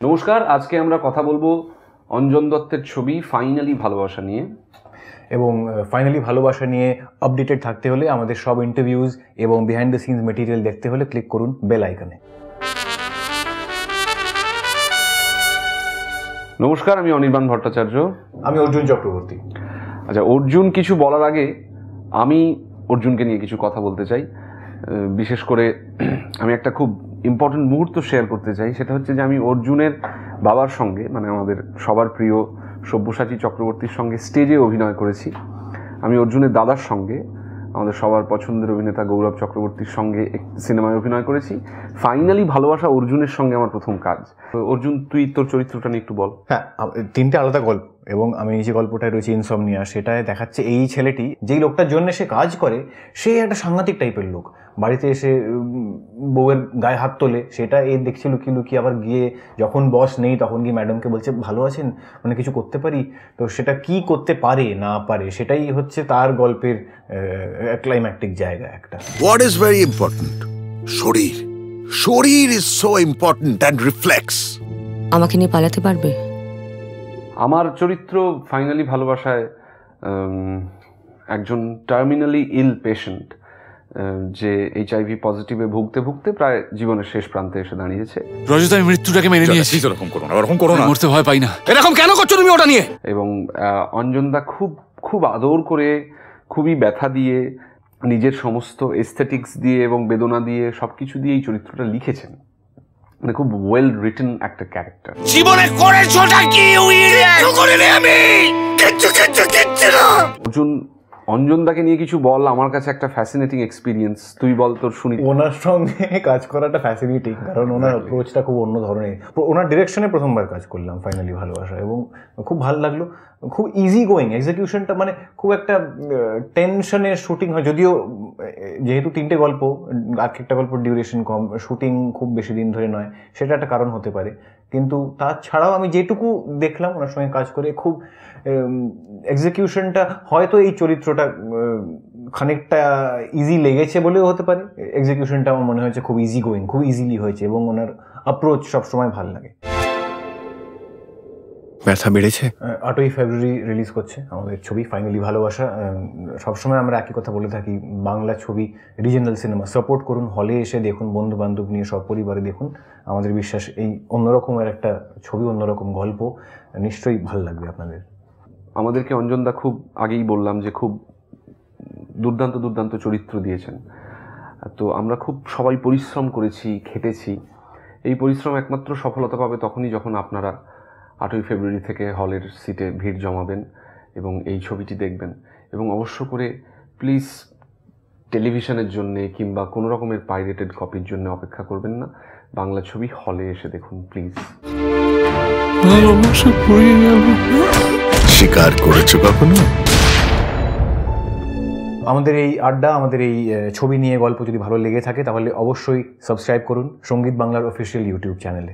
নমস্কার, আজকে আমরা কথা বলবো অঞ্জন দত্তের ছবি ফাইনালি ভালোবাসা নিয়ে। এবং ফাইনালি ভালোবাসা নিয়ে আপডেটেড থাকতে হলে আমাদের সব ইন্টারভিউজ এবং বিহাইন্ড দ্য সিনস মেটেরিয়াল দেখতে হলে ক্লিক করুন বেল আইকনে। নমস্কার, আমি অনির্বাণ ভট্টাচার্য। আমি অর্জুন চক্রবর্তী। আচ্ছা, অর্জুন কিছু বলার আগে আমি অর্জুনকে নিয়ে কিছু কথা বলতে চাই। বিশেষ করে আমি একটা খুব ইম্পর্টেন্ট মুহূর্ত শেয়ার করতে চাই। সেটা হচ্ছে যে আমি অর্জুনের বাবার সঙ্গে, মানে আমাদের সবার প্রিয় সব্যসাচী চক্রবর্তীর সঙ্গে স্টেজে অভিনয় করেছি। আমি অর্জুনের দাদার সঙ্গে, আমাদের সবার পছন্দের অভিনেতা গৌরব চক্রবর্তীর সঙ্গে সিনেমায় অভিনয় করেছি। ফাইনালি ভালোবাসা অর্জুনের সঙ্গে আমার প্রথম কাজ। অর্জুন, তুই তোর চরিত্রটা নিয়ে একটু বল। হ্যাঁ, তিনটে আলাদা গল্প, এবং আমি যে গল্পটায় রয়েছে ইনসমনিয়া, সেটায় দেখাচ্ছে এই ছেলেটি যেই লোকটার জন্য সে কাজ করে, সে একটা সাংঘাতিক টাইপের লোক। বাড়িতে এসে বউয়ের গায়ে হাত তোলে, সেটা এ দেখছে লুকিয়ে লুকিয়ে, আবার গিয়ে যখন বস নেই তখন গিয়ে ম্যাডামকে বলছে ভালো আছেন, মানে কিছু করতে পারি। তো সেটা কি করতে পারে না পারে, সেটাই হচ্ছে তার গল্পের ক্লাইম্যাক্টিক জায়গা একটা। What is very important? শরীর। শরীর is so important and reflects. আমাকে নিয়ে পালাতে পারবে? আমার চরিত্র ফাইনালি ভালোবাসায় একজন টার্মিনালি ইল পেশেন্ট, যে HIV পজিটিভে ভুগতে ভুগতে প্রায় জীবনের শেষ প্রান্তে এসে দাঁড়িয়েছে। রজত, আমি মৃত্যুটাকে মেনে নিয়েছি। এরকম করো না, এরকম করো না। মরতে ভয় পাই না। এরকম কেন করছো তুমি ওটা নিয়ে? এবং অঞ্জনদা খুব খুব আদর করে, খুবই ব্যথা দিয়ে, নিজের সমস্ত এস্থেটিক্স দিয়ে এবং বেদনা দিয়ে সবকিছু দিয়ে এই চরিত্রটা লিখেছেন। মানে খুব ওয়েল রিটেন একটা ক্যারেক্টার। জীবনে করেছোটা কি? কিছু করিনি আমি। কিচ্ছু না। অর্জুন, অঞ্জনদাকে নিয়ে কিছু বল। আমার কাছে একটা ফ্যাসিনেটিং এক্সপিরিয়েন্স, তুই বল তোর শুনি। ওনার সঙ্গে কাজ করাটা ফ্যাসিনেটিং, কারণ ওনার অ্যাপ্রোচটা খুব অন্য ধরনের। ওনার ডিরেকশনে প্রথমবার কাজ করলাম ফাইনালি ভালোবাসা, এবং খুব ভালো লাগলো। খুব ইজি গোয়িং এক্সিকিউশনটা, মানে খুব একটা টেনশনের শুটিং হয়, যদিও যেহেতু তিনটে গল্প, এক একটা গল্পের ডিউরেশন কম, শুটিং খুব বেশি দিন ধরে নয়, সেটা একটা কারণ হতে পারে। কিন্তু তাছাড়াও আমি যেটুকু দেখলাম ওনার সঙ্গে কাজ করে, খুব এক্সিকিউশনটা হয়তো এই চরিত্রটা খানিকটা ইজি লেগেছে বলেও হতে পারে। এক্সিকিউশনটা আমার মনে হয়েছে খুব ইজি গোয়িং, খুব ইজিলি হয়েছে, এবং ওনার অ্যাপ্রোচ সবসময় ভালো লাগে। ব্যথা বেড়েছে। 8ই ফেব্রুয়ারি রিলিজ করছে আমাদের ছবি ফাইনালি ভালোবাসা। সবসময় আমরা একই কথা বলে থাকি, বাংলা ছবি, রিজিওনাল সিনেমা সাপোর্ট করুন, হলে এসে দেখুন, বন্ধু বান্ধব নিয়ে সব পরিবারে দেখুন। আমাদের বিশ্বাস এই অন্যরকমের একটা ছবি, অন্যরকম গল্প, নিশ্চয়ই ভালো লাগবে আপনাদের। আমাদেরকে অঞ্জনদা খুব আগেই বললাম যে খুব দুর্দান্ত দুর্দান্ত চরিত্র দিয়েছেন। তো আমরা খুব সবাই পরিশ্রম করেছি, খেটেছি। এই পরিশ্রম একমাত্র সফলতা পাবে তখনই যখন আপনারা 8ই ফেব্রুয়ারি থেকে হলের সিটে ভিড় জমাবেন এবং এই ছবিটি দেখবেন। এবং অবশ্য করে প্লিজ টেলিভিশনের জন্যে কিংবা কোনো রকমের পাইরেটেড কপির জন্য অপেক্ষা করবেন না। বাংলা ছবি হলে এসে দেখুন প্লিজ। স্বীকার করেছো কখনো? আমাদের এই আড্ডা, আমাদের এই ছবি নিয়ে গল্প যদি ভালো লেগে থাকে, তাহলে অবশ্যই সাবস্ক্রাইব করুন সঙ্গীত বাংলার অফিসিয়াল ইউটিউব চ্যানেলে।